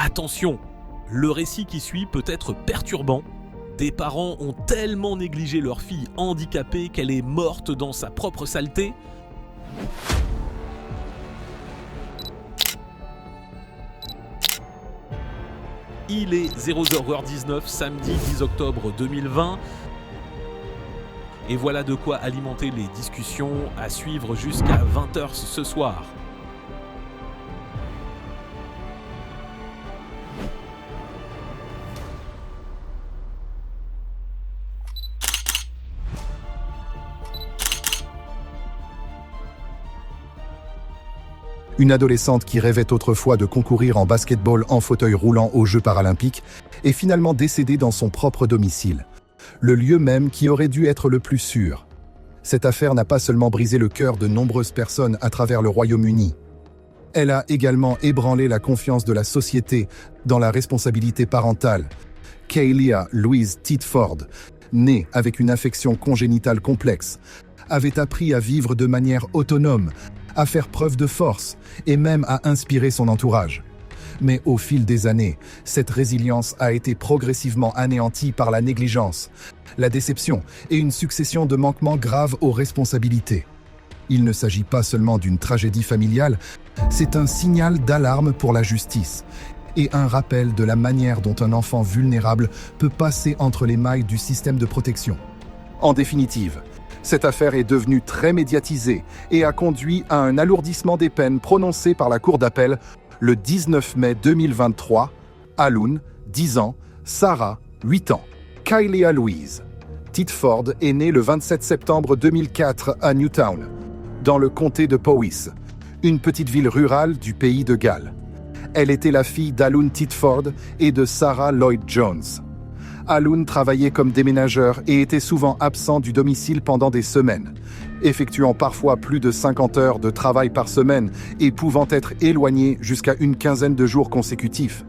Attention, le récit qui suit peut être perturbant. Des parents ont tellement négligé leur fille handicapée qu'elle est morte dans sa propre saleté. Il est 00h19, samedi 10 octobre 2020. Et voilà de quoi alimenter les discussions à suivre jusqu'à 20h ce soir. Une adolescente qui rêvait autrefois de concourir en basket-ball en fauteuil roulant aux Jeux paralympiques est finalement décédée dans son propre domicile, le lieu même qui aurait dû être le plus sûr. Cette affaire n'a pas seulement brisé le cœur de nombreuses personnes à travers le Royaume-Uni. Elle a également ébranlé la confiance de la société dans la responsabilité parentale. Kaylia Louise Titford, née avec une affection congénitale complexe, avait appris à vivre de manière autonome, à faire preuve de force et même à inspirer son entourage. Mais au fil des années, cette résilience a été progressivement anéantie par la négligence, la déception et une succession de manquements graves aux responsabilités. Il ne s'agit pas seulement d'une tragédie familiale, c'est un signal d'alarme pour la justice et un rappel de la manière dont un enfant vulnérable peut passer entre les mailles du système de protection. En définitive, cette affaire est devenue très médiatisée et a conduit à un alourdissement des peines prononcées par la Cour d'appel le 19 mai 2023. Alun, 10 ans, Sarah, 8 ans. Kaylia Louise Titford est née le 27 septembre 2004 à Newtown, dans le comté de Powys, une petite ville rurale du pays de Galles. Elle était la fille d'Alun Titford et de Sarah Lloyd Jones. Alun travaillait comme déménageur et était souvent absent du domicile pendant des semaines, effectuant parfois plus de 50 heures de travail par semaine et pouvant être éloigné jusqu'à une quinzaine de jours consécutifs.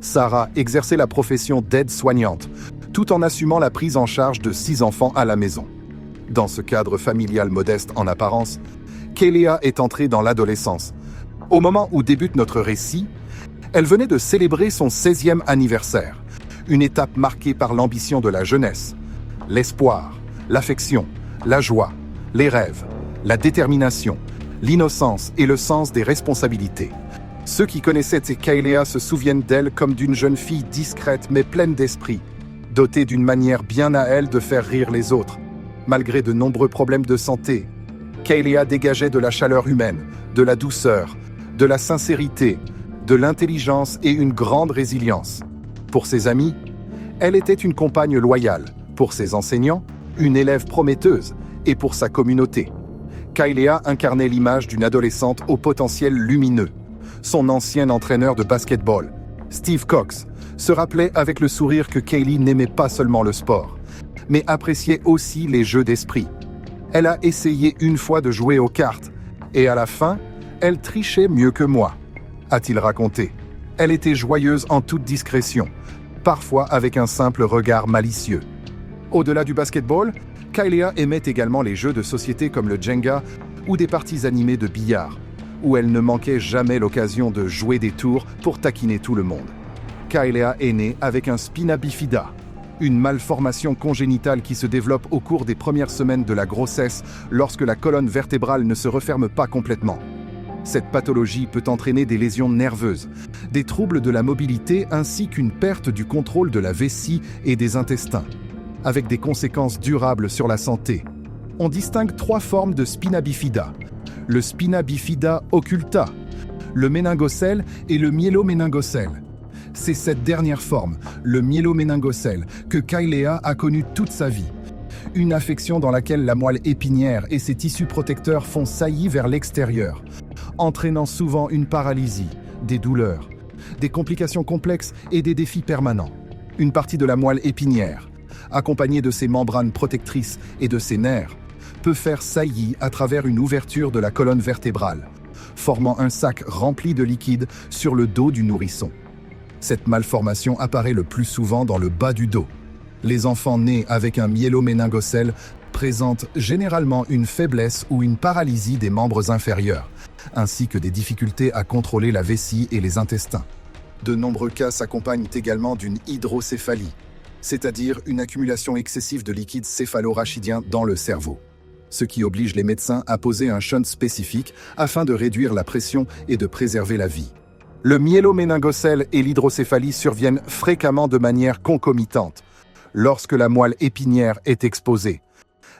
Sarah exerçait la profession d'aide-soignante, tout en assumant la prise en charge de 6 enfants à la maison. Dans ce cadre familial modeste en apparence, Kaylia est entrée dans l'adolescence. Au moment où débute notre récit, elle venait de célébrer son 16e anniversaire. Une étape marquée par l'ambition de la jeunesse, l'espoir, l'affection, la joie, les rêves, la détermination, l'innocence et le sens des responsabilités. Ceux qui connaissaient Kaylia se souviennent d'elle comme d'une jeune fille discrète mais pleine d'esprit, dotée d'une manière bien à elle de faire rire les autres. Malgré de nombreux problèmes de santé, Kaylia dégageait de la chaleur humaine, de la douceur, de la sincérité, de l'intelligence et une grande résilience. Pour ses amis, elle était une compagne loyale. Pour ses enseignants, une élève prometteuse. Et pour sa communauté, Kaylia incarnait l'image d'une adolescente au potentiel lumineux. Son ancien entraîneur de basketball, Steve Cox, se rappelait avec le sourire que Kaylie n'aimait pas seulement le sport, mais appréciait aussi les jeux d'esprit. Elle a essayé une fois de jouer aux cartes, et à la fin, elle trichait mieux que moi, a-t-il raconté. Elle était joyeuse en toute discrétion, parfois avec un simple regard malicieux. Au-delà du basketball, Kaylia aimait également les jeux de société comme le Jenga ou des parties animées de billard, où elle ne manquait jamais l'occasion de jouer des tours pour taquiner tout le monde. Kaylia est née avec un spina bifida, une malformation congénitale qui se développe au cours des premières semaines de la grossesse lorsque la colonne vertébrale ne se referme pas complètement. Cette pathologie peut entraîner des lésions nerveuses, des troubles de la mobilité ainsi qu'une perte du contrôle de la vessie et des intestins, avec des conséquences durables sur la santé. On distingue 3 formes de spina bifida: le spina bifida occulta, le méningocèle et le myéloméningocèle. C'est cette dernière forme, le myéloméningocèle, que Kaylia a connue toute sa vie. Une affection dans laquelle la moelle épinière et ses tissus protecteurs font saillie vers l'extérieur, entraînant souvent une paralysie, des douleurs, des complications complexes et des défis permanents. Une partie de la moelle épinière, accompagnée de ses membranes protectrices et de ses nerfs, peut faire saillie à travers une ouverture de la colonne vertébrale, formant un sac rempli de liquide sur le dos du nourrisson. Cette malformation apparaît le plus souvent dans le bas du dos. Les enfants nés avec un myéloméningocèle présentent généralement une faiblesse ou une paralysie des membres inférieurs, ainsi que des difficultés à contrôler la vessie et les intestins. De nombreux cas s'accompagnent également d'une hydrocéphalie, c'est-à-dire une accumulation excessive de liquide céphalorachidien dans le cerveau, ce qui oblige les médecins à poser un shunt spécifique afin de réduire la pression et de préserver la vie. Le myéloméningocèle et l'hydrocéphalie surviennent fréquemment de manière concomitante, lorsque la moelle épinière est exposée.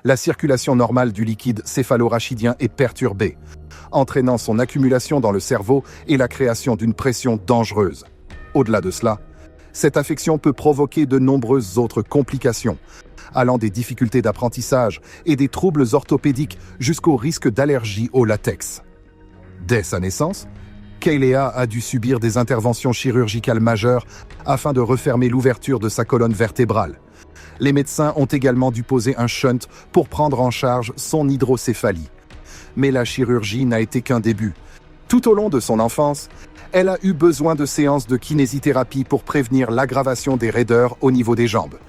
La circulation normale du liquide céphalorachidien est perturbée, entraînant son accumulation dans le cerveau et la création d'une pression dangereuse. Au-delà de cela, cette affection peut provoquer de nombreuses autres complications, allant des difficultés d'apprentissage et des troubles orthopédiques jusqu'au risque d'allergie au latex. Dès sa naissance, Kaylea a dû subir des interventions chirurgicales majeures afin de refermer l'ouverture de sa colonne vertébrale. Les médecins ont également dû poser un shunt pour prendre en charge son hydrocéphalie. Mais la chirurgie n'a été qu'un début. Tout au long de son enfance, elle a eu besoin de séances de kinésithérapie pour prévenir l'aggravation des raideurs au niveau des jambes,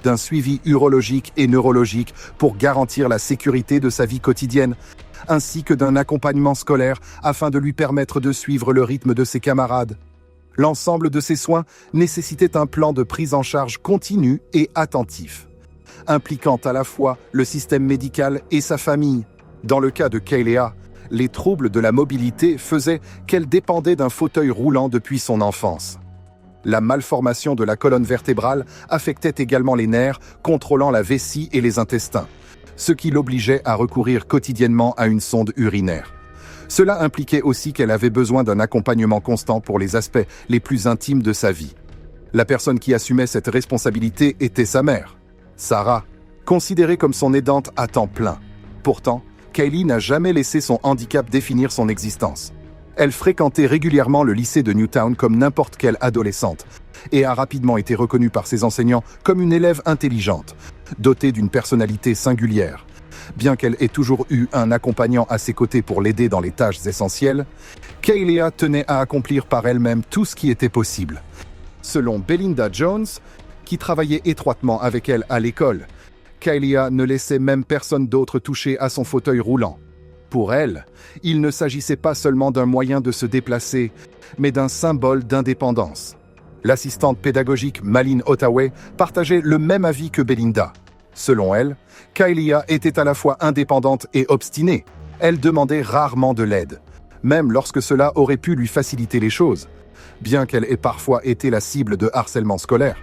d'un suivi urologique et neurologique pour garantir la sécurité de sa vie quotidienne, ainsi que d'un accompagnement scolaire afin de lui permettre de suivre le rythme de ses camarades. L'ensemble de ces soins nécessitait un plan de prise en charge continu et attentif, impliquant à la fois le système médical et sa famille. Dans le cas de Kaylea, les troubles de la mobilité faisaient qu'elle dépendait d'un fauteuil roulant depuis son enfance. La malformation de la colonne vertébrale affectait également les nerfs, contrôlant la vessie et les intestins, ce qui l'obligeait à recourir quotidiennement à une sonde urinaire. Cela impliquait aussi qu'elle avait besoin d'un accompagnement constant pour les aspects les plus intimes de sa vie. La personne qui assumait cette responsabilité était sa mère, Sarah, considérée comme son aidante à temps plein. Pourtant, Kylie n'a jamais laissé son handicap définir son existence. Elle fréquentait régulièrement le lycée de Newtown comme n'importe quelle adolescente et a rapidement été reconnue par ses enseignants comme une élève intelligente, dotée d'une personnalité singulière. Bien qu'elle ait toujours eu un accompagnant à ses côtés pour l'aider dans les tâches essentielles, Kaylea tenait à accomplir par elle-même tout ce qui était possible. Selon Belinda Jones, qui travaillait étroitement avec elle à l'école, Kaylea ne laissait même personne d'autre toucher à son fauteuil roulant. Pour elle, il ne s'agissait pas seulement d'un moyen de se déplacer, mais d'un symbole d'indépendance. L'assistante pédagogique Malin Ottaway partageait le même avis que Belinda. Selon elle, Kaylea était à la fois indépendante et obstinée. Elle demandait rarement de l'aide, même lorsque cela aurait pu lui faciliter les choses. Bien qu'elle ait parfois été la cible de harcèlement scolaire,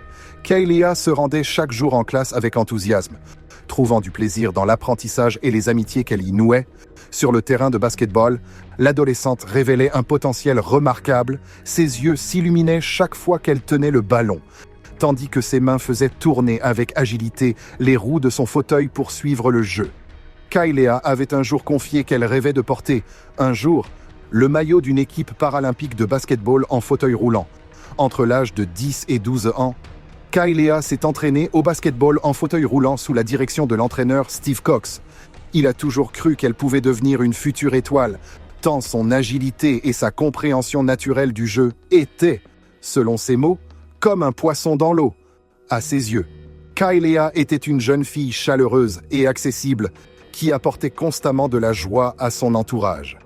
Kaylea se rendait chaque jour en classe avec enthousiasme, trouvant du plaisir dans l'apprentissage et les amitiés qu'elle y nouait. Sur le terrain de basket-ball, l'adolescente révélait un potentiel remarquable, ses yeux s'illuminaient chaque fois qu'elle tenait le ballon, tandis que ses mains faisaient tourner avec agilité les roues de son fauteuil pour suivre le jeu. Kaylea avait un jour confié qu'elle rêvait de porter, un jour, le maillot d'une équipe paralympique de basket-ball en fauteuil roulant. Entre l'âge de 10 et 12 ans, Kaylea s'est entraînée au basket-ball en fauteuil roulant sous la direction de l'entraîneur Steve Cox. Il a toujours cru qu'elle pouvait devenir une future étoile, tant son agilité et sa compréhension naturelle du jeu étaient, selon ses mots, comme un poisson dans l'eau. À ses yeux, Kaylea était une jeune fille chaleureuse et accessible qui apportait constamment de la joie à son entourage.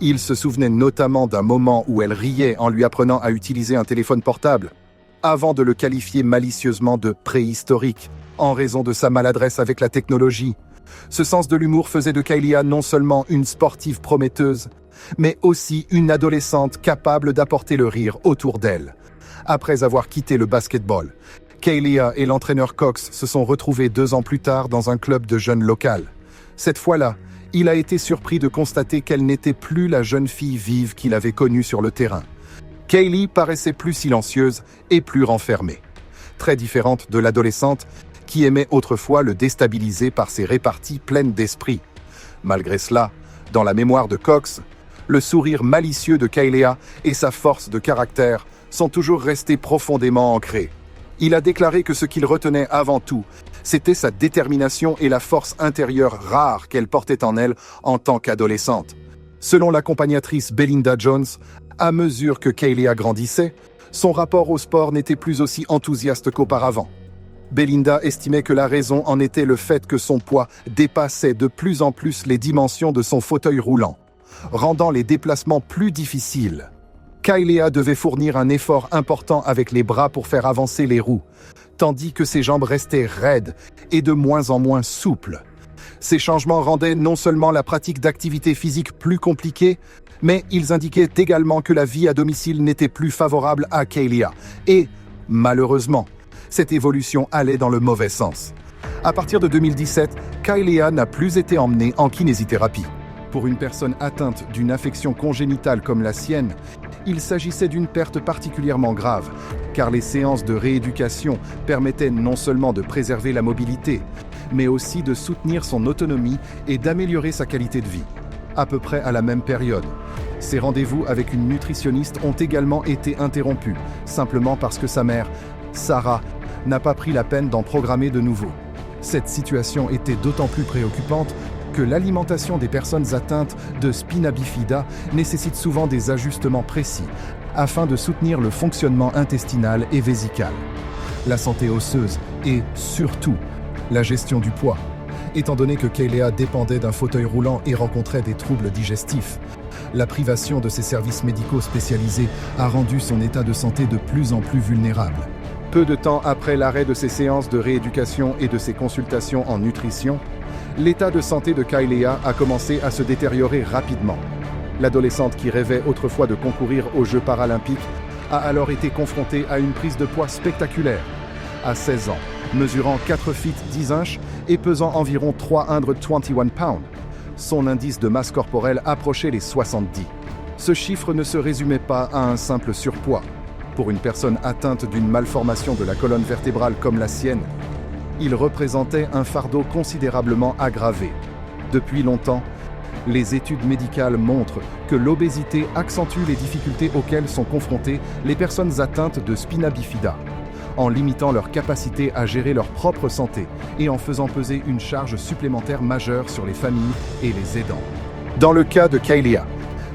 Il se souvenait notamment d'un moment où elle riait en lui apprenant à utiliser un téléphone portable, avant de le qualifier malicieusement de préhistorique, en raison de sa maladresse avec la technologie. Ce sens de l'humour faisait de Kaylea non seulement une sportive prometteuse, mais aussi une adolescente capable d'apporter le rire autour d'elle. Après avoir quitté le basket-ball, Kaylea et l'entraîneur Cox se sont retrouvés 2 ans plus tard dans un club de jeunes local. Cette fois-là, il a été surpris de constater qu'elle n'était plus la jeune fille vive qu'il avait connue sur le terrain. Kaylee paraissait plus silencieuse et plus renfermée, très différente de l'adolescente qui aimait autrefois le déstabiliser par ses réparties pleines d'esprit. Malgré cela, dans la mémoire de Cox, le sourire malicieux de Kaylea et sa force de caractère sont toujours restés profondément ancrés. Il a déclaré que ce qu'il retenait avant tout, c'était sa détermination et la force intérieure rare qu'elle portait en elle en tant qu'adolescente. Selon l'accompagnatrice Belinda Jones, à mesure que Kaylea grandissait, son rapport au sport n'était plus aussi enthousiaste qu'auparavant. Belinda estimait que la raison en était le fait que son poids dépassait de plus en plus les dimensions de son fauteuil roulant, rendant les déplacements plus difficiles. Kailea devait fournir un effort important avec les bras pour faire avancer les roues, tandis que ses jambes restaient raides et de moins en moins souples. Ces changements rendaient non seulement la pratique d'activités physiques plus compliquée, mais ils indiquaient également que la vie à domicile n'était plus favorable à Kailea. Et, malheureusement, cette évolution allait dans le mauvais sens. À partir de 2017, Kailea n'a plus été emmenée en kinésithérapie. Pour une personne atteinte d'une affection congénitale comme la sienne, il s'agissait d'une perte particulièrement grave, car les séances de rééducation permettaient non seulement de préserver la mobilité, mais aussi de soutenir son autonomie et d'améliorer sa qualité de vie. À peu près à la même période, ses rendez-vous avec une nutritionniste ont également été interrompus, simplement parce que sa mère, Sarah, n'a pas pris la peine d'en programmer de nouveau. Cette situation était d'autant plus préoccupante que l'alimentation des personnes atteintes de spina bifida nécessite souvent des ajustements précis afin de soutenir le fonctionnement intestinal et vésical, la santé osseuse et, surtout, la gestion du poids. Étant donné que Kailea dépendait d'un fauteuil roulant et rencontrait des troubles digestifs, la privation de ses services médicaux spécialisés a rendu son état de santé de plus en plus vulnérable. Peu de temps après l'arrêt de ses séances de rééducation et de ses consultations en nutrition, l'état de santé de Kailea a commencé à se détériorer rapidement. L'adolescente qui rêvait autrefois de concourir aux Jeux paralympiques a alors été confrontée à une prise de poids spectaculaire. À 16 ans, mesurant 4 feet 10 inches et pesant environ 321 pounds, son indice de masse corporelle approchait les 70. Ce chiffre ne se résumait pas à un simple surpoids. Pour une personne atteinte d'une malformation de la colonne vertébrale comme la sienne, il représentait un fardeau considérablement aggravé. Depuis longtemps, les études médicales montrent que l'obésité accentue les difficultés auxquelles sont confrontées les personnes atteintes de spina bifida, en limitant leur capacité à gérer leur propre santé et en faisant peser une charge supplémentaire majeure sur les familles et les aidants. Dans le cas de Kailea,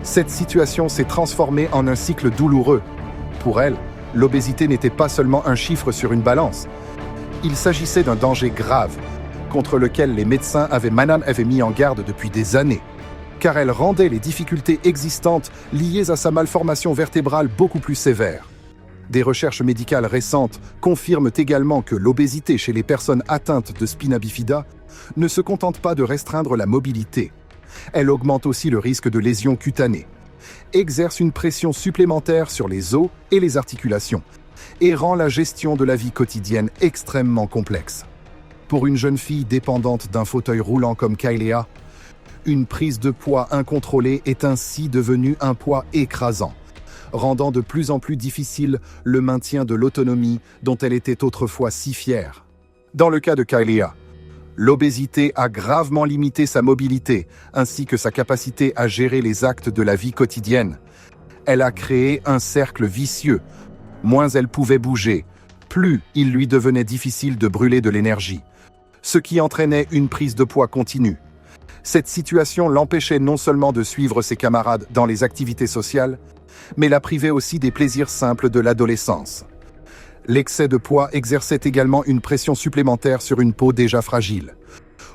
cette situation s'est transformée en un cycle douloureux. Pour elle, l'obésité n'était pas seulement un chiffre sur une balance. Il s'agissait d'un danger grave, contre lequel les médecins avaient mis en garde depuis des années, car elle rendait les difficultés existantes liées à sa malformation vertébrale beaucoup plus sévères. Des recherches médicales récentes confirment également que l'obésité chez les personnes atteintes de spina bifida ne se contente pas de restreindre la mobilité. Elle augmente aussi le risque de lésions cutanées, exerce une pression supplémentaire sur les os et les articulations, et rend la gestion de la vie quotidienne extrêmement complexe. Pour une jeune fille dépendante d'un fauteuil roulant comme Kailea, une prise de poids incontrôlée est ainsi devenue un poids écrasant, rendant de plus en plus difficile le maintien de l'autonomie dont elle était autrefois si fière. Dans le cas de Kailea, l'obésité a gravement limité sa mobilité ainsi que sa capacité à gérer les actes de la vie quotidienne. Elle a créé un cercle vicieux. Moins elle pouvait bouger, plus il lui devenait difficile de brûler de l'énergie, ce qui entraînait une prise de poids continue. Cette situation l'empêchait non seulement de suivre ses camarades dans les activités sociales, mais la privait aussi des plaisirs simples de l'adolescence. L'excès de poids exerçait également une pression supplémentaire sur une peau déjà fragile,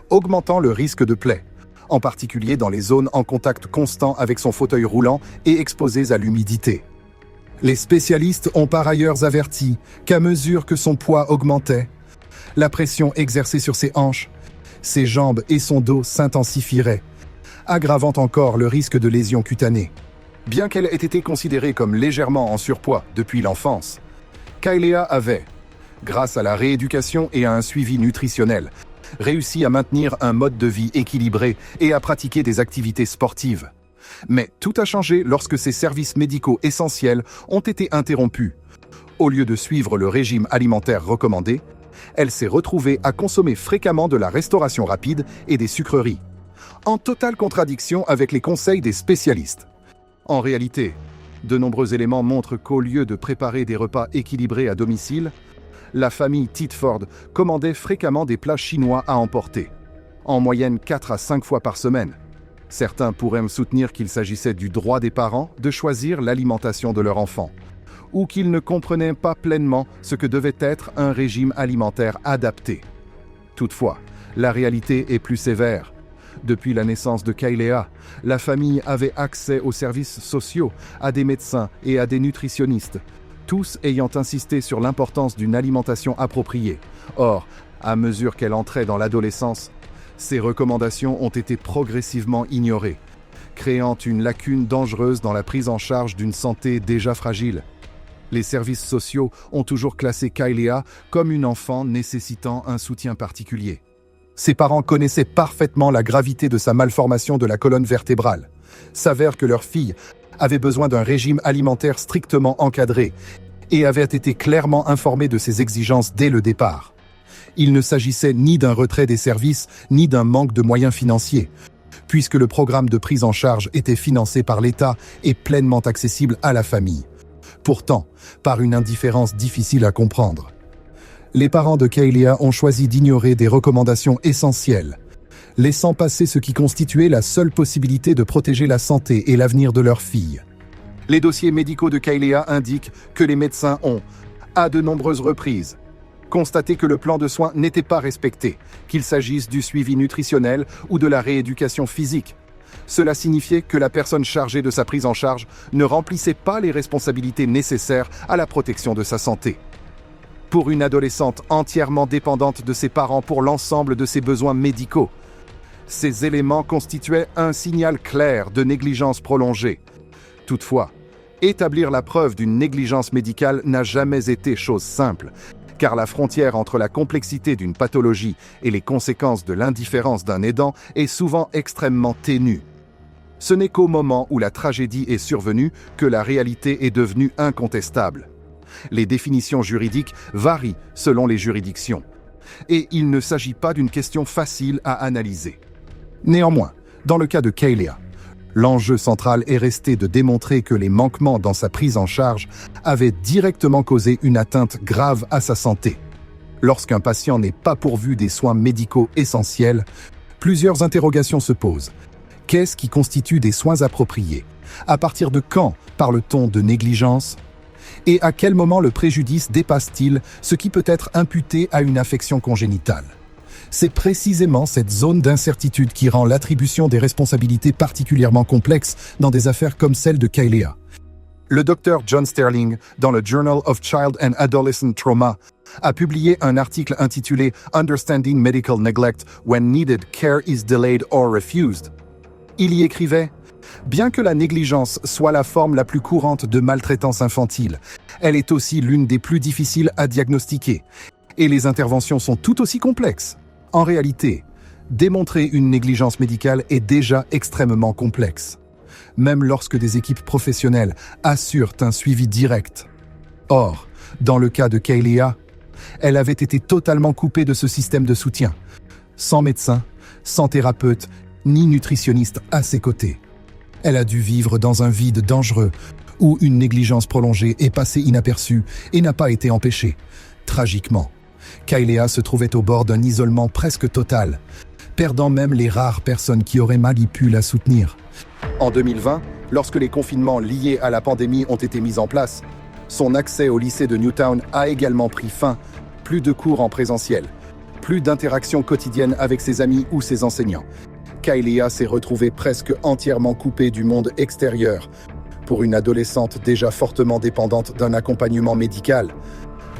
augmentant le risque de plaies, en particulier dans les zones en contact constant avec son fauteuil roulant et exposées à l'humidité. Les spécialistes ont par ailleurs averti qu'à mesure que son poids augmentait, la pression exercée sur ses hanches, ses jambes et son dos s'intensifierait, aggravant encore le risque de lésions cutanées. Bien qu'elle ait été considérée comme légèrement en surpoids depuis l'enfance, Kailea avait, grâce à la rééducation et à un suivi nutritionnel, réussi à maintenir un mode de vie équilibré et à pratiquer des activités sportives. Mais tout a changé lorsque ses services médicaux essentiels ont été interrompus. Au lieu de suivre le régime alimentaire recommandé, elle s'est retrouvée à consommer fréquemment de la restauration rapide et des sucreries, en totale contradiction avec les conseils des spécialistes. En réalité, de nombreux éléments montrent qu'au lieu de préparer des repas équilibrés à domicile, la famille Titford commandait fréquemment des plats chinois à emporter, en moyenne 4 à 5 fois par semaine. Certains pourraient me soutenir qu'il s'agissait du droit des parents de choisir l'alimentation de leur enfant, ou qu'ils ne comprenaient pas pleinement ce que devait être un régime alimentaire adapté. Toutefois, la réalité est plus sévère. Depuis la naissance de Kailea, la famille avait accès aux services sociaux, à des médecins et à des nutritionnistes, tous ayant insisté sur l'importance d'une alimentation appropriée. Or, à mesure qu'elle entrait dans l'adolescence, ces recommandations ont été progressivement ignorées, créant une lacune dangereuse dans la prise en charge d'une santé déjà fragile. Les services sociaux ont toujours classé Kailea comme une enfant nécessitant un soutien particulier. Ses parents connaissaient parfaitement la gravité de sa malformation de la colonne vertébrale. S'avère que leur fille avait besoin d'un régime alimentaire strictement encadré et avait été clairement informée de ses exigences dès le départ. Il ne s'agissait ni d'un retrait des services, ni d'un manque de moyens financiers, puisque le programme de prise en charge était financé par l'État et pleinement accessible à la famille. Pourtant, par une indifférence difficile à comprendre. Les parents de Kailea ont choisi d'ignorer des recommandations essentielles, laissant passer ce qui constituait la seule possibilité de protéger la santé et l'avenir de leur fille. Les dossiers médicaux de Kailea indiquent que les médecins ont, à de nombreuses reprises, constaté que le plan de soins n'était pas respecté, qu'il s'agisse du suivi nutritionnel ou de la rééducation physique. Cela signifiait que la personne chargée de sa prise en charge ne remplissait pas les responsabilités nécessaires à la protection de sa santé. Pour une adolescente entièrement dépendante de ses parents pour l'ensemble de ses besoins médicaux, ces éléments constituaient un signal clair de négligence prolongée. Toutefois, établir la preuve d'une négligence médicale n'a jamais été chose simple, car la frontière entre la complexité d'une pathologie et les conséquences de l'indifférence d'un aidant est souvent extrêmement ténue. Ce n'est qu'au moment où la tragédie est survenue que la réalité est devenue incontestable. Les définitions juridiques varient selon les juridictions, et il ne s'agit pas d'une question facile à analyser. Néanmoins, dans le cas de Kailea, l'enjeu central est resté de démontrer que les manquements dans sa prise en charge avaient directement causé une atteinte grave à sa santé. Lorsqu'un patient n'est pas pourvu des soins médicaux essentiels, plusieurs interrogations se posent. Qu'est-ce qui constitue des soins appropriés? À partir de quand parle-t-on de négligence? Et à quel moment le préjudice dépasse-t-il ce qui peut être imputé à une affection congénitale? C'est précisément cette zone d'incertitude qui rend l'attribution des responsabilités particulièrement complexe dans des affaires comme celle de Kailea. Le docteur John Sterling, dans le Journal of Child and Adolescent Trauma, a publié un article intitulé « Understanding Medical Neglect When Needed Care is Delayed or Refused ». Il y écrivait « Bien que la négligence soit la forme la plus courante de maltraitance infantile, elle est aussi l'une des plus difficiles à diagnostiquer, et les interventions sont tout aussi complexes. En réalité, démontrer une négligence médicale est déjà extrêmement complexe, même lorsque des équipes professionnelles assurent un suivi direct. Or, dans le cas de Kailea, elle avait été totalement coupée de ce système de soutien, sans médecin, sans thérapeute, ni nutritionniste à ses côtés. Elle a dû vivre dans un vide dangereux, où une négligence prolongée est passée inaperçue et n'a pas été empêchée. Tragiquement, Kailea se trouvait au bord d'un isolement presque total, perdant même les rares personnes qui auraient mal y pu la soutenir. En 2020, lorsque les confinements liés à la pandémie ont été mis en place, son accès au lycée de Newtown a également pris fin. Plus de cours en présentiel, plus d'interactions quotidiennes avec ses amis ou ses enseignants. Kailea s'est retrouvée presque entièrement coupée du monde extérieur. Pour une adolescente déjà fortement dépendante d'un accompagnement médical,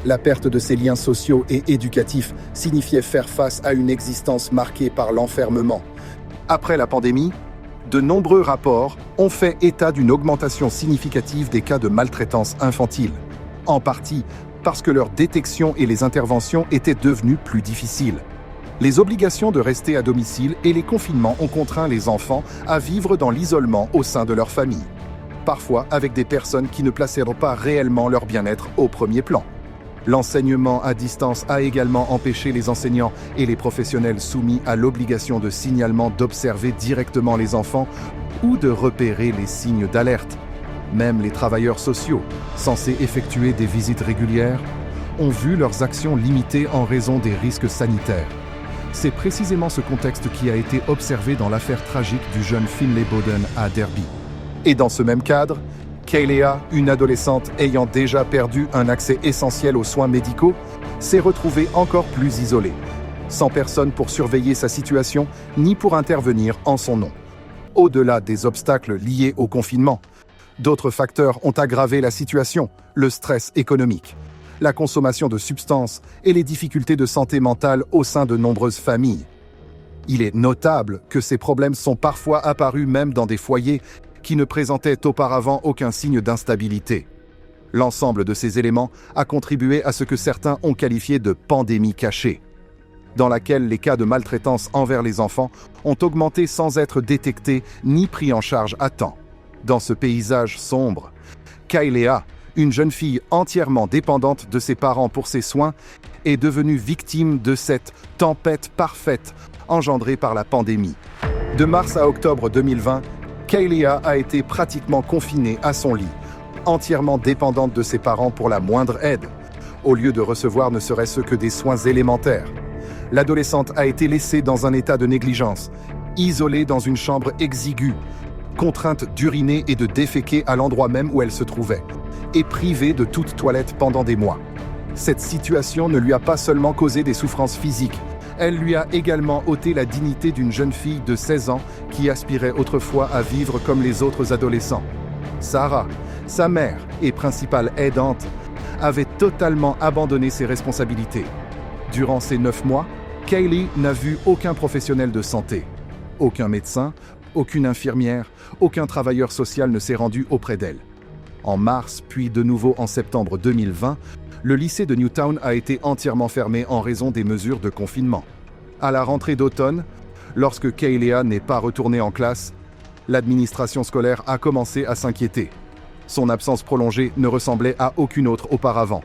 la perte de ses liens sociaux et éducatifs signifiait faire face à une existence marquée par l'enfermement. Après la pandémie, de nombreux rapports ont fait état d'une augmentation significative des cas de maltraitance infantile, en partie parce que leur détection et les interventions étaient devenues plus difficiles. Les obligations de rester à domicile et les confinements ont contraint les enfants à vivre dans l'isolement au sein de leur famille, parfois avec des personnes qui ne placeront pas réellement leur bien-être au premier plan. L'enseignement à distance a également empêché les enseignants et les professionnels soumis à l'obligation de signalement d'observer directement les enfants ou de repérer les signes d'alerte. Même les travailleurs sociaux, censés effectuer des visites régulières, ont vu leurs actions limitées en raison des risques sanitaires. C'est précisément ce contexte qui a été observé dans l'affaire tragique du jeune Finlay Bowden à Derby. Et dans ce même cadre, Kailea, une adolescente ayant déjà perdu un accès essentiel aux soins médicaux, s'est retrouvée encore plus isolée. sans personne pour surveiller sa situation ni pour intervenir en son nom. Au-delà des obstacles liés au confinement, d'autres facteurs ont aggravé la situation, le stress économique, la consommation de substances et les difficultés de santé mentale au sein de nombreuses familles. Il est notable que ces problèmes sont parfois apparus même dans des foyers qui ne présentaient auparavant aucun signe d'instabilité. L'ensemble de ces éléments a contribué à ce que certains ont qualifié de pandémie cachée, dans laquelle les cas de maltraitance envers les enfants ont augmenté sans être détectés ni pris en charge à temps. Dans ce paysage sombre, Kailea, une jeune fille entièrement dépendante de ses parents pour ses soins, est devenue victime de cette tempête parfaite engendrée par la pandémie. De mars à octobre 2020, Kailea a été pratiquement confinée à son lit, entièrement dépendante de ses parents pour la moindre aide, au lieu de recevoir ne serait-ce que des soins élémentaires. L'adolescente a été laissée dans un état de négligence, isolée dans une chambre exiguë, contrainte d'uriner et de déféquer à l'endroit même où elle se trouvait, et privée de toute toilette pendant des mois. Cette situation ne lui a pas seulement causé des souffrances physiques, elle lui a également ôté la dignité d'une jeune fille de 16 ans qui aspirait autrefois à vivre comme les autres adolescents. Sarah, sa mère et principale aidante, avait totalement abandonné ses responsabilités. Durant ces 9 mois, Kaylee n'a vu aucun professionnel de santé. Aucun médecin, aucune infirmière, aucun travailleur social ne s'est rendu auprès d'elle. En mars, puis de nouveau en septembre 2020, le lycée de Newtown a été entièrement fermé en raison des mesures de confinement. À la rentrée d'automne, lorsque Kailea n'est pas retournée en classe, l'administration scolaire a commencé à s'inquiéter. Son absence prolongée ne ressemblait à aucune autre auparavant.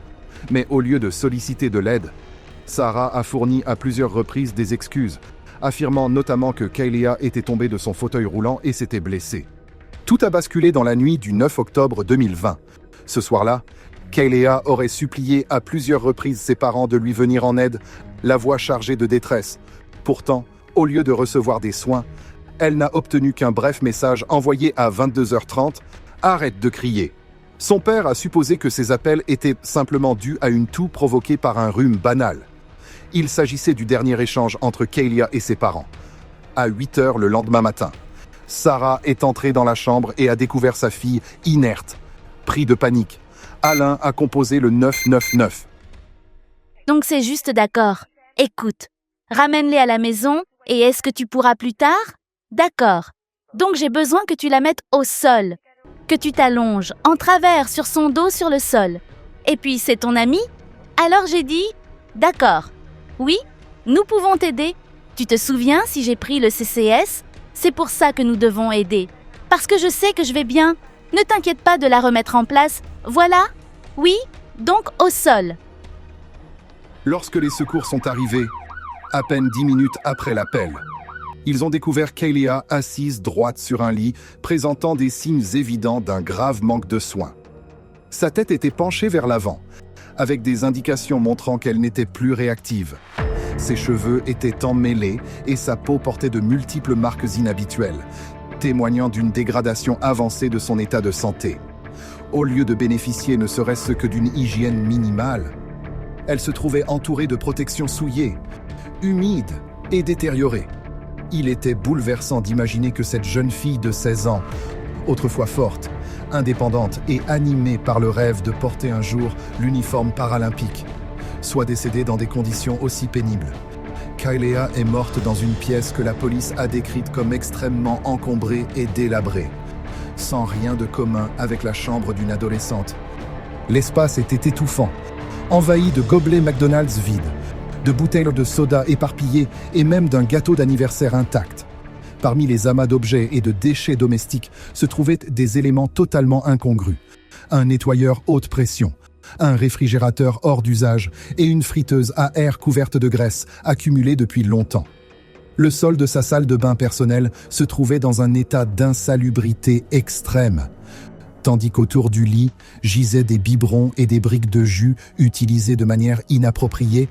Mais au lieu de solliciter de l'aide, Sarah a fourni à plusieurs reprises des excuses, affirmant notamment que Kailea était tombée de son fauteuil roulant et s'était blessée. Tout a basculé dans la nuit du 9 octobre 2020. Ce soir-là, Kailea aurait supplié à plusieurs reprises ses parents de lui venir en aide, la voix chargée de détresse. Pourtant, au lieu de recevoir des soins, elle n'a obtenu qu'un bref message envoyé à 22h30 « Arrête de crier ». Son père a supposé que ces appels étaient simplement dus à une toux provoquée par un rhume banal. Il s'agissait du dernier échange entre Kailea et ses parents. À 8h le lendemain matin, Sarah est entrée dans la chambre et a découvert sa fille inerte. Pris de panique, Alain a composé le 999. Donc c'est juste d'accord. Écoute, ramène-les à la maison et est-ce que tu pourras plus tard? D'accord. Donc j'ai besoin que tu la mettes au sol, que tu t'allonges en travers sur son dos sur le sol. Et puis c'est ton ami? Alors j'ai dit, d'accord. Oui, nous pouvons t'aider. Tu te souviens si j'ai pris le CCS? C'est pour ça que nous devons aider. Parce que je sais que je vais bien. Ne t'inquiète pas de la remettre en place. Voilà. Oui, donc au sol. Lorsque les secours sont arrivés, à peine 10 minutes après l'appel, ils ont découvert Kailea assise droite sur un lit, présentant des signes évidents d'un grave manque de soins. Sa tête était penchée vers l'avant, avec des indications montrant qu'elle n'était plus réactive. Ses cheveux étaient emmêlés et sa peau portait de multiples marques inhabituelles, témoignant d'une dégradation avancée de son état de santé. Au lieu de bénéficier ne serait-ce que d'une hygiène minimale, elle se trouvait entourée de protections souillées, humides et détériorées. Il était bouleversant d'imaginer que cette jeune fille de 16 ans, autrefois forte, indépendante et animée par le rêve de porter un jour l'uniforme paralympique, soit décédée dans des conditions aussi pénibles. Kailea est morte dans une pièce que la police a décrite comme extrêmement encombrée et délabrée, sans rien de commun avec la chambre d'une adolescente. L'espace était étouffant, envahi de gobelets McDonald's vides, de bouteilles de soda éparpillées et même d'un gâteau d'anniversaire intact. Parmi les amas d'objets et de déchets domestiques se trouvaient des éléments totalement incongrus. Un nettoyeur haute pression, un réfrigérateur hors d'usage et une friteuse à air couverte de graisse accumulée depuis longtemps. Le sol de sa salle de bain personnelle se trouvait dans un état d'insalubrité extrême, tandis qu'autour du lit gisaient des biberons et des briques de jus utilisées de manière inappropriée.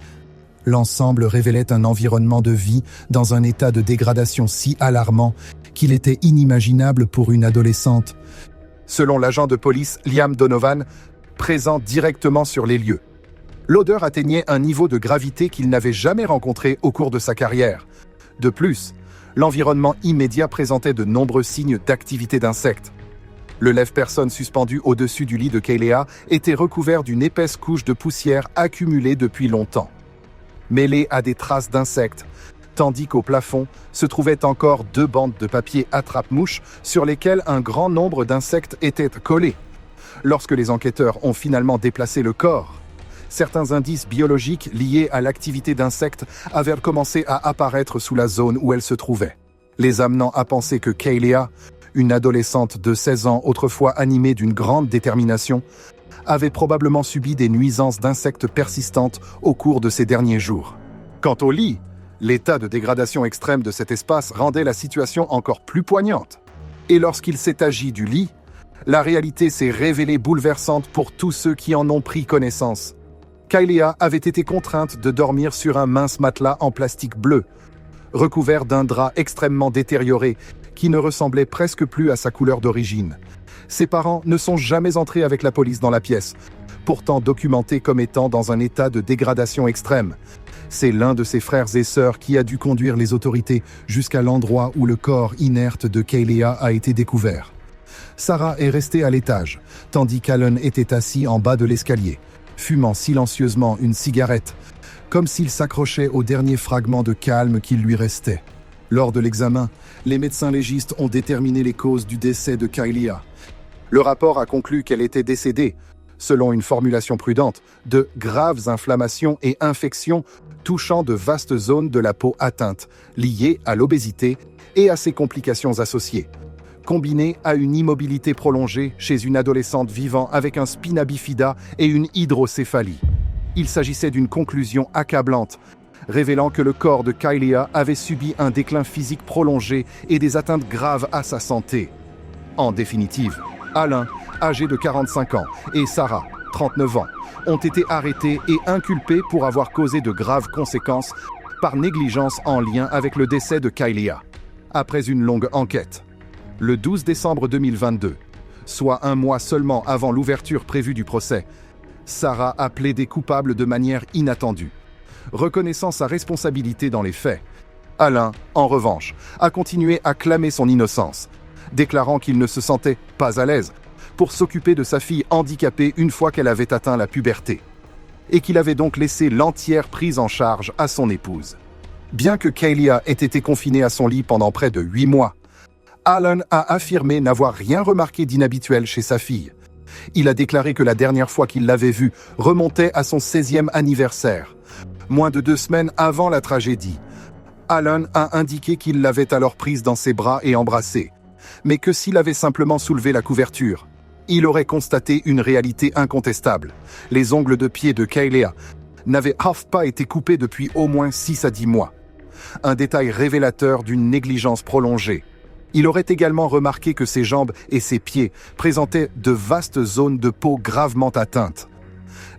L'ensemble révélait un environnement de vie dans un état de dégradation si alarmant qu'il était inimaginable pour une adolescente. Selon l'agent de police Liam Donovan, présent directement sur les lieux, L'odeur atteignait un niveau de gravité qu'il n'avait jamais rencontré au cours de sa carrière. De plus, l'environnement immédiat présentait de nombreux signes d'activité d'insectes. Le lève-personne suspendu au-dessus du lit de Kaylea était recouvert d'une épaisse couche de poussière accumulée depuis longtemps, mêlée à des traces d'insectes, tandis qu'au plafond se trouvaient encore 2 bandes de papier attrape-mouches sur lesquelles un grand nombre d'insectes étaient collés. Lorsque les enquêteurs ont finalement déplacé le corps, certains indices biologiques liés à l'activité d'insectes avaient commencé à apparaître sous la zone où elle se trouvait, les amenant à penser que Kaylea, une adolescente de 16 ans autrefois animée d'une grande détermination, avait probablement subi des nuisances d'insectes persistantes au cours de ces derniers jours. Quant au lit, l'état de dégradation extrême de cet espace rendait la situation encore plus poignante. Et lorsqu'il s'est agi du lit, la réalité s'est révélée bouleversante pour tous ceux qui en ont pris connaissance. Kaylea avait été contrainte de dormir sur un mince matelas en plastique bleu, recouvert d'un drap extrêmement détérioré qui ne ressemblait presque plus à sa couleur d'origine. Ses parents ne sont jamais entrés avec la police dans la pièce, pourtant documentés comme étant dans un état de dégradation extrême. C'est l'un de ses frères et sœurs qui a dû conduire les autorités jusqu'à l'endroit où le corps inerte de Kaylea a été découvert. Sarah est restée à l'étage, tandis qu'Alan était assis en bas de l'escalier, fumant silencieusement une cigarette, comme s'il s'accrochait au dernier fragment de calme qu'il lui restait. Lors de l'examen, les médecins légistes ont déterminé les causes du décès de Kaylea. Le rapport a conclu qu'elle était décédée, selon une formulation prudente, de graves inflammations et infections touchant de vastes zones de la peau atteintes, liées à l'obésité et à ses complications associées, combinées à une immobilité prolongée chez une adolescente vivant avec un spina bifida et une hydrocéphalie. Il s'agissait d'une conclusion accablante, révélant que le corps de Kaylea avait subi un déclin physique prolongé et des atteintes graves à sa santé. En définitive, Alain, âgé de 45 ans, et Sarah, 39 ans, ont été arrêtés et inculpés pour avoir causé de graves conséquences par négligence en lien avec le décès de Kaylea. Après une longue enquête, le 12 décembre 2022, soit un mois seulement avant l'ouverture prévue du procès, Sarah a plaidé coupable de manière inattendue, reconnaissant sa responsabilité dans les faits. Alain, en revanche, a continué à clamer son innocence, déclarant qu'il ne se sentait pas à l'aise pour s'occuper de sa fille handicapée une fois qu'elle avait atteint la puberté, et qu'il avait donc laissé l'entière prise en charge à son épouse. Bien que Kaylea ait été confinée à son lit pendant près de 8 mois, Alan a affirmé n'avoir rien remarqué d'inhabituel chez sa fille. Il a déclaré que la dernière fois qu'il l'avait vue remontait à son 16e anniversaire, moins de 2 semaines avant la tragédie. Alan a indiqué qu'il l'avait alors prise dans ses bras et embrassée, mais que s'il avait simplement soulevé la couverture, il aurait constaté une réalité incontestable. Les ongles de pied de Kaylea n'avaient pas été coupés depuis au moins 6 à 10 mois. Un détail révélateur d'une négligence prolongée. Il aurait également remarqué que ses jambes et ses pieds présentaient de vastes zones de peau gravement atteintes,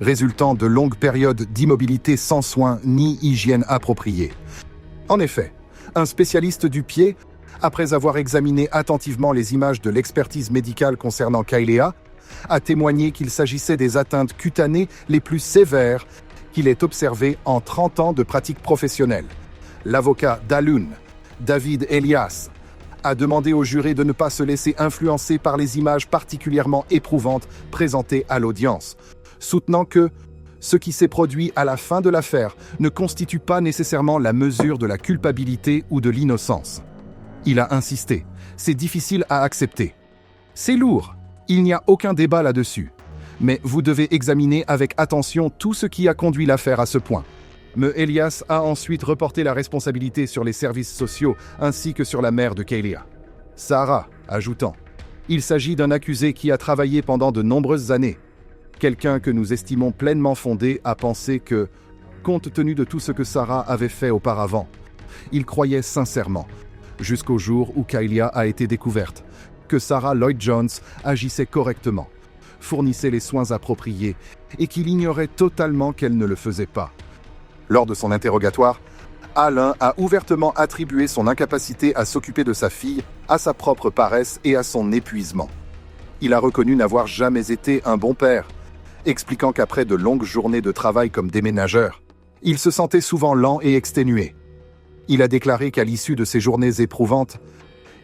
résultant de longues périodes d'immobilité sans soins ni hygiène appropriée. En effet, un spécialiste du pied, après avoir examiné attentivement les images de l'expertise médicale concernant Kaylea, a témoigné qu'il s'agissait des atteintes cutanées les plus sévères qu'il ait observées en 30 ans de pratique professionnelle. L'avocat d'Alun, David Elias, a demandé au juré de ne pas se laisser influencer par les images particulièrement éprouvantes présentées à l'audience, soutenant que ce qui s'est produit à la fin de l'affaire ne constitue pas nécessairement la mesure de la culpabilité ou de l'innocence. Il a insisté, c'est difficile à accepter. C'est lourd, il n'y a aucun débat là-dessus. Mais vous devez examiner avec attention tout ce qui a conduit l'affaire à ce point. M. Elias a ensuite reporté la responsabilité sur les services sociaux ainsi que sur la mère de Kaylea. Sarah, ajoutant, il s'agit d'un accusé qui a travaillé pendant de nombreuses années. Quelqu'un que nous estimons pleinement fondé à penser que, compte tenu de tout ce que Sarah avait fait auparavant, il croyait sincèrement, jusqu'au jour où Kaylea a été découverte, que Sarah Lloyd-Jones agissait correctement, fournissait les soins appropriés et qu'il ignorait totalement qu'elle ne le faisait pas. Lors de son interrogatoire, Alain a ouvertement attribué son incapacité à s'occuper de sa fille à sa propre paresse et à son épuisement. Il a reconnu n'avoir jamais été un bon père, expliquant qu'après de longues journées de travail comme déménageur, il se sentait souvent lent et exténué. Il a déclaré qu'à l'issue de ces journées éprouvantes,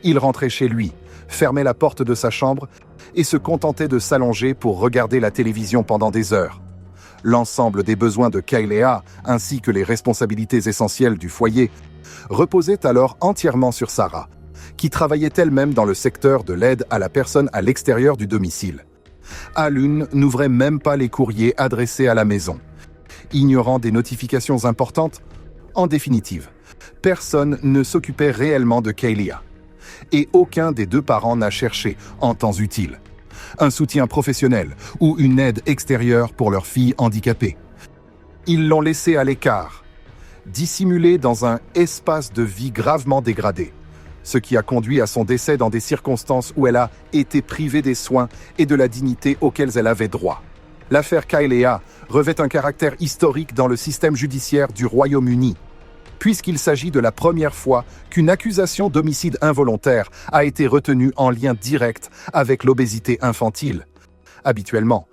il rentrait chez lui, fermait la porte de sa chambre et se contentait de s'allonger pour regarder la télévision pendant des heures. L'ensemble des besoins de Kailea, ainsi que les responsabilités essentielles du foyer, reposaient alors entièrement sur Sarah, qui travaillait elle-même dans le secteur de l'aide à la personne à l'extérieur du domicile. Alun n'ouvrait même pas les courriers adressés à la maison. Ignorant des notifications importantes, en définitive, personne ne s'occupait réellement de Kailea. Et aucun des deux parents n'a cherché, en temps utile, un soutien professionnel ou une aide extérieure pour leur fille handicapée. Ils l'ont laissée à l'écart, dissimulée dans un espace de vie gravement dégradé, ce qui a conduit à son décès dans des circonstances où elle a été privée des soins et de la dignité auxquels elle avait droit. L'affaire Kailea revêt un caractère historique dans le système judiciaire du Royaume-Uni, puisqu'il s'agit de la première fois qu'une accusation d'homicide involontaire a été retenue en lien direct avec l'obésité infantile. Habituellement,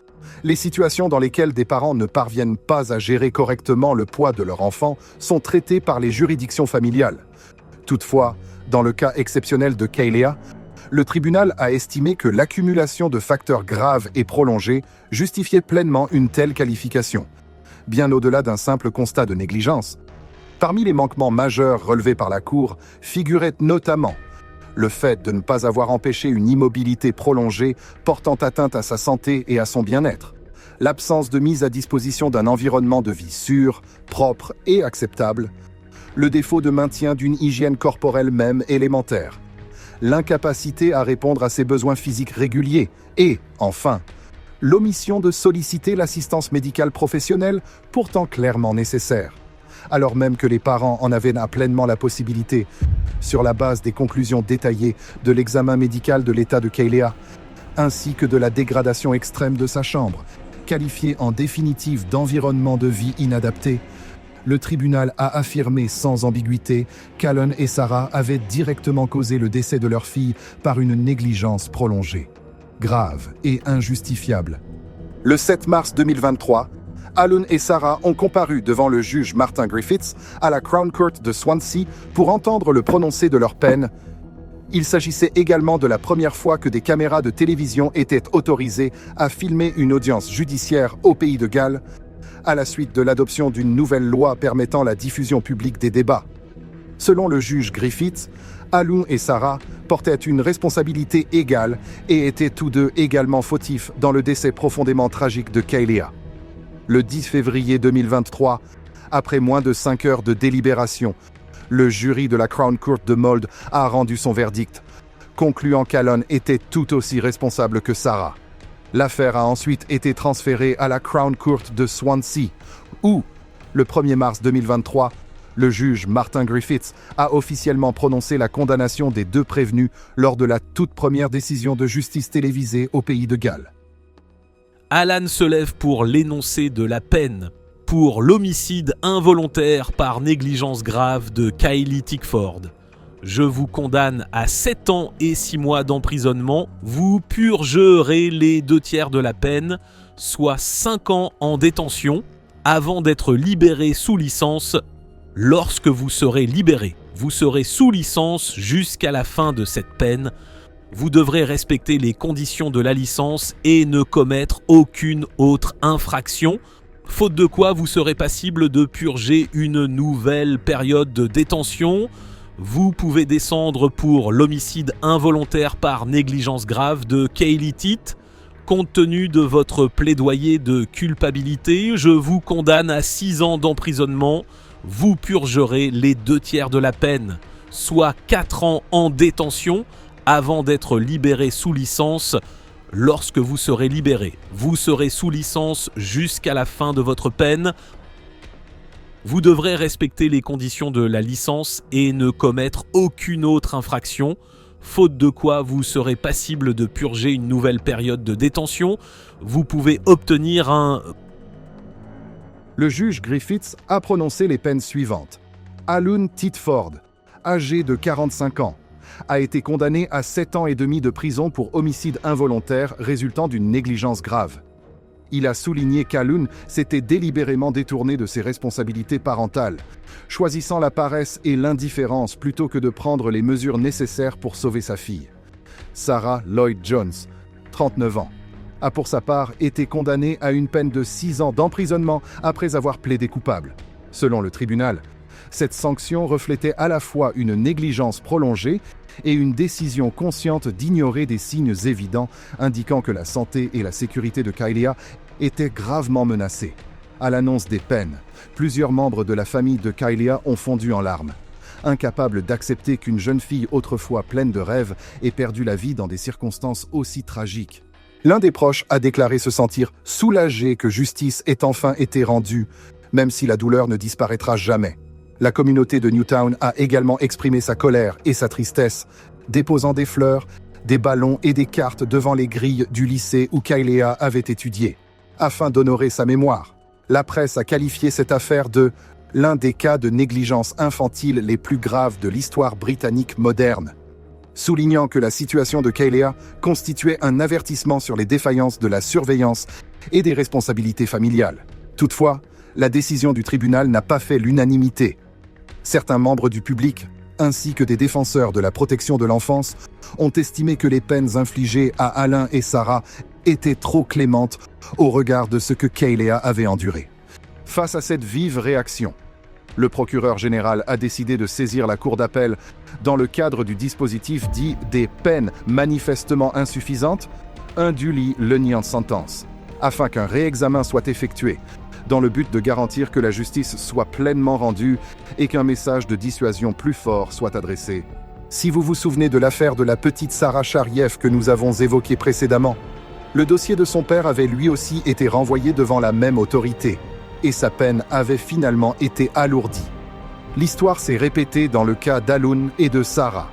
les situations dans lesquelles des parents ne parviennent pas à gérer correctement le poids de leur enfant sont traitées par les juridictions familiales. Toutefois, dans le cas exceptionnel de Kailea, le tribunal a estimé que l'accumulation de facteurs graves et prolongés justifiait pleinement une telle qualification, bien au-delà d'un simple constat de négligence. Parmi les manquements majeurs relevés par la Cour figurait notamment le fait de ne pas avoir empêché une immobilité prolongée portant atteinte à sa santé et à son bien-être, l'absence de mise à disposition d'un environnement de vie sûr, propre et acceptable, le défaut de maintien d'une hygiène corporelle même élémentaire, l'incapacité à répondre à ses besoins physiques réguliers et, enfin, l'omission de solliciter l'assistance médicale professionnelle pourtant clairement nécessaire, alors même que les parents en avaient pleinement la possibilité, sur la base des conclusions détaillées de l'examen médical de l'état de Kailea, ainsi que de la dégradation extrême de sa chambre, qualifiée en définitive d'environnement de vie inadapté. Le tribunal a affirmé sans ambiguïté qu'Alun et Sarah avaient directement causé le décès de leur fille par une négligence prolongée, grave et injustifiable. Le 7 mars 2023, Alun et Sarah ont comparu devant le juge Martin Griffiths à la Crown Court de Swansea pour entendre le prononcé de leur peine. Il s'agissait également de la première fois que des caméras de télévision étaient autorisées à filmer une audience judiciaire au Pays de Galles, à la suite de l'adoption d'une nouvelle loi permettant la diffusion publique des débats. Selon le juge Griffiths, Alun et Sarah portaient une responsabilité égale et étaient tous deux également fautifs dans le décès profondément tragique de Kailea. Le 10 février 2023, après moins de 5 heures de délibération, le jury de la Crown Court de Mold a rendu son verdict, concluant qu'Alun était tout aussi responsable que Sarah. L'affaire a ensuite été transférée à la Crown Court de Swansea, où, le 1er mars 2023, le juge Martin Griffiths a officiellement prononcé la condamnation des deux prévenus lors de la toute première décision de justice télévisée au Pays de Galles. Alan se lève pour l'énoncé de la peine pour l'homicide involontaire par négligence grave de Kylie Tickford. Je vous condamne à 7 ans et 6 mois d'emprisonnement. Vous purgerez les 2/3 de la peine, soit 5 ans en détention, avant d'être libéré sous licence. Lorsque vous serez libéré, vous serez sous licence jusqu'à la fin de cette peine. Vous devrez respecter les conditions de la licence et ne commettre aucune autre infraction, faute de quoi vous serez passible de purger une nouvelle période de détention. Vous pouvez descendre pour l'homicide involontaire par négligence grave de Kylie Titt. Compte tenu de votre plaidoyer de culpabilité, je vous condamne à 6 ans d'emprisonnement. Vous purgerez les 2/3 de la peine, soit 4 ans en détention, avant d'être libéré sous licence. Lorsque vous serez libéré, vous serez sous licence jusqu'à la fin de votre peine. Vous devrez respecter les conditions de la licence et ne commettre aucune autre infraction, faute de quoi vous serez passible de purger une nouvelle période de détention. Vous pouvez obtenir un... Le juge Griffiths a prononcé les peines suivantes. Alun Tickford, âgé de 45 ans, a été condamné à 7 ans et demi de prison pour homicide involontaire résultant d'une négligence grave. Il a souligné qu'Alun s'était délibérément détourné de ses responsabilités parentales, choisissant la paresse et l'indifférence plutôt que de prendre les mesures nécessaires pour sauver sa fille. Sarah Lloyd-Jones, 39 ans, a pour sa part été condamnée à une peine de 6 ans d'emprisonnement après avoir plaidé coupable. Selon le tribunal, cette sanction reflétait à la fois une négligence prolongée et une décision consciente d'ignorer des signes évidents indiquant que la santé et la sécurité de Kaylia étaient gravement menacées. À l'annonce des peines, plusieurs membres de la famille de Kaylia ont fondu en larmes, incapables d'accepter qu'une jeune fille autrefois pleine de rêves ait perdu la vie dans des circonstances aussi tragiques. L'un des proches a déclaré se sentir soulagé que justice ait enfin été rendue, même si la douleur ne disparaîtra jamais. La communauté de Newtown a également exprimé sa colère et sa tristesse, déposant des fleurs, des ballons et des cartes devant les grilles du lycée où Kaylia avait étudié, afin d'honorer sa mémoire. La presse a qualifié cette affaire de « l'un des cas de négligence infantile les plus graves de l'histoire britannique moderne », soulignant que la situation de Kaylia constituait un avertissement sur les défaillances de la surveillance et des responsabilités familiales. Toutefois, la décision du tribunal n'a pas fait l'unanimité. Certains membres du public, ainsi que des défenseurs de la protection de l'enfance, ont estimé que les peines infligées à Alain et Sarah étaient trop clémentes au regard de ce que Kaylia avait enduré. Face à cette vive réaction, le procureur général a décidé de saisir la cour d'appel dans le cadre du dispositif dit des peines manifestement insuffisantes, indulis lenient sentence, afin qu'un réexamen soit effectué, dans le but de garantir que la justice soit pleinement rendue et qu'un message de dissuasion plus fort soit adressé. Si vous vous souvenez de l'affaire de la petite Sarah Chariev que nous avons évoquée précédemment, le dossier de son père avait lui aussi été renvoyé devant la même autorité, et sa peine avait finalement été alourdie. L'histoire s'est répétée dans le cas d'Alun et de Sarah.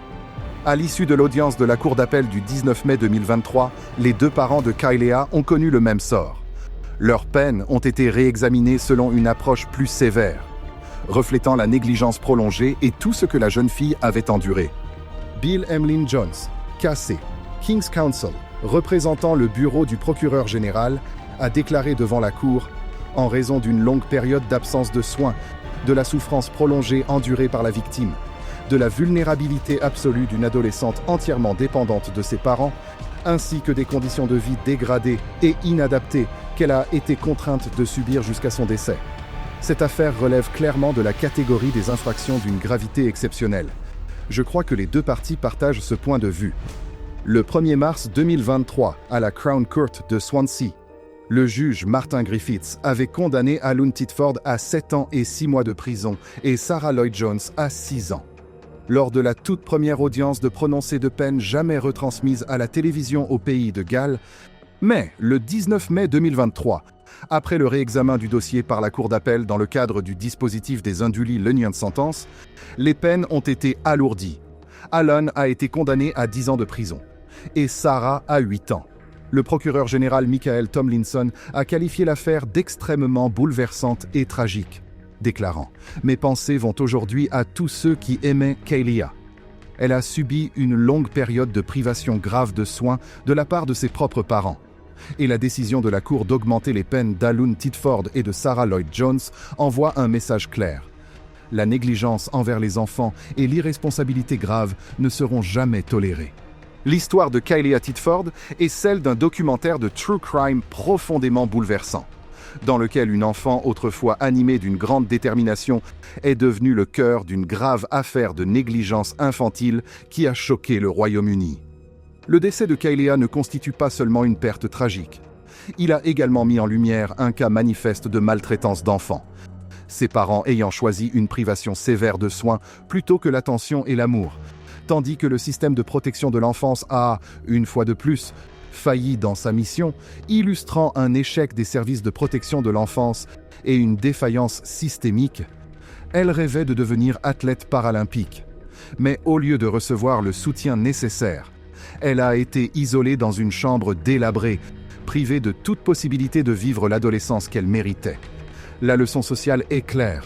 À l'issue de l'audience de la cour d'appel du 19 mai 2023, les deux parents de Kaylia ont connu le même sort. Leurs peines ont été réexaminées selon une approche plus sévère, reflétant la négligence prolongée et tout ce que la jeune fille avait enduré. Bill Emlyn Jones, KC, King's Counsel, représentant le bureau du procureur général, a déclaré devant la Cour, en raison d'une longue période d'absence de soins, de la souffrance prolongée endurée par la victime, de la vulnérabilité absolue d'une adolescente entièrement dépendante de ses parents, ainsi que des conditions de vie dégradées et inadaptées qu'elle a été contrainte de subir jusqu'à son décès. Cette affaire relève clairement de la catégorie des infractions d'une gravité exceptionnelle. Je crois que les deux parties partagent ce point de vue. Le 1er mars 2023, à la Crown Court de Swansea, le juge Martin Griffiths avait condamné Alun Titford à 7 ans et 6 mois de prison et Sarah Lloyd-Jones à 6 ans. Lors de la toute première audience de prononcé de peine jamais retransmise à la télévision au pays de Galles, mais le 19 mai 2023, après le réexamen du dossier par la Cour d'appel dans le cadre du dispositif des indulis lenient sentence, les peines ont été alourdies. Alan a été condamné à 10 ans de prison et Sarah à 8 ans. Le procureur général Michael Tomlinson a qualifié l'affaire d'extrêmement bouleversante et tragique, déclarant « Mes pensées vont aujourd'hui à tous ceux qui aimaient Kaylia. Elle a subi une longue période de privation grave de soins de la part de ses propres parents. Et la décision de la Cour d'augmenter les peines d'Alun Titford et de Sarah Lloyd-Jones envoie un message clair. La négligence envers les enfants et l'irresponsabilité grave ne seront jamais tolérées. » L'histoire de Kaylia Titford est celle d'un documentaire de true crime profondément bouleversant, dans lequel une enfant autrefois animée d'une grande détermination est devenue le cœur d'une grave affaire de négligence infantile qui a choqué le Royaume-Uni. Le décès de Kaylia ne constitue pas seulement une perte tragique. Il a également mis en lumière un cas manifeste de maltraitance d'enfants, ses parents ayant choisi une privation sévère de soins plutôt que l'attention et l'amour, tandis que le système de protection de l'enfance a, une fois de plus, failli dans sa mission, illustrant un échec des services de protection de l'enfance et une défaillance systémique. Elle rêvait de devenir athlète paralympique. Mais au lieu de recevoir le soutien nécessaire, elle a été isolée dans une chambre délabrée, privée de toute possibilité de vivre l'adolescence qu'elle méritait. La leçon sociale est claire.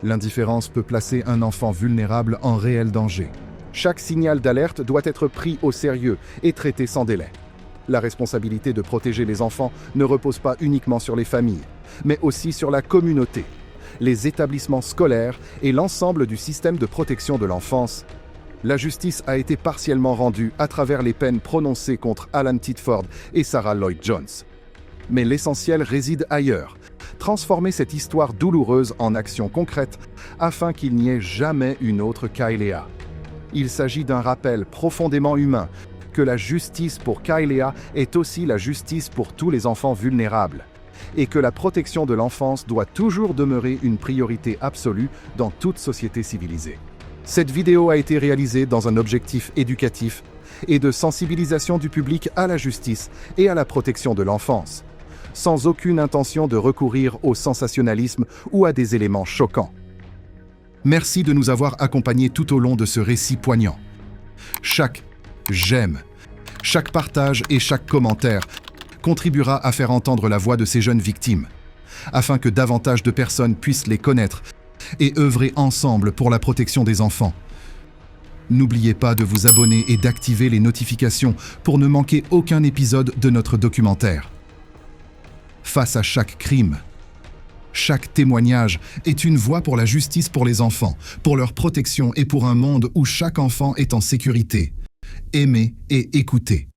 L'indifférence peut placer un enfant vulnérable en réel danger. Chaque signal d'alerte doit être pris au sérieux et traité sans délai. La responsabilité de protéger les enfants ne repose pas uniquement sur les familles, mais aussi sur la communauté, les établissements scolaires et l'ensemble du système de protection de l'enfance. La justice a été partiellement rendue à travers les peines prononcées contre Alan Titford et Sarah Lloyd-Jones. Mais l'essentiel réside ailleurs. Transformer cette histoire douloureuse en action concrète afin qu'il n'y ait jamais une autre Kailea. Il s'agit d'un rappel profondément humain que la justice pour Kailea est aussi la justice pour tous les enfants vulnérables et que la protection de l'enfance doit toujours demeurer une priorité absolue dans toute société civilisée. Cette vidéo a été réalisée dans un objectif éducatif et de sensibilisation du public à la justice et à la protection de l'enfance, sans aucune intention de recourir au sensationnalisme ou à des éléments choquants. Merci de nous avoir accompagnés tout au long de ce récit poignant. Chaque j'aime, chaque partage et chaque commentaire contribuera à faire entendre la voix de ces jeunes victimes, afin que davantage de personnes puissent les connaître et œuvrer ensemble pour la protection des enfants. N'oubliez pas de vous abonner et d'activer les notifications pour ne manquer aucun épisode de notre documentaire. Face à chaque crime, chaque témoignage est une voix pour la justice pour les enfants, pour leur protection et pour un monde où chaque enfant est en sécurité. Aimez et écoutez.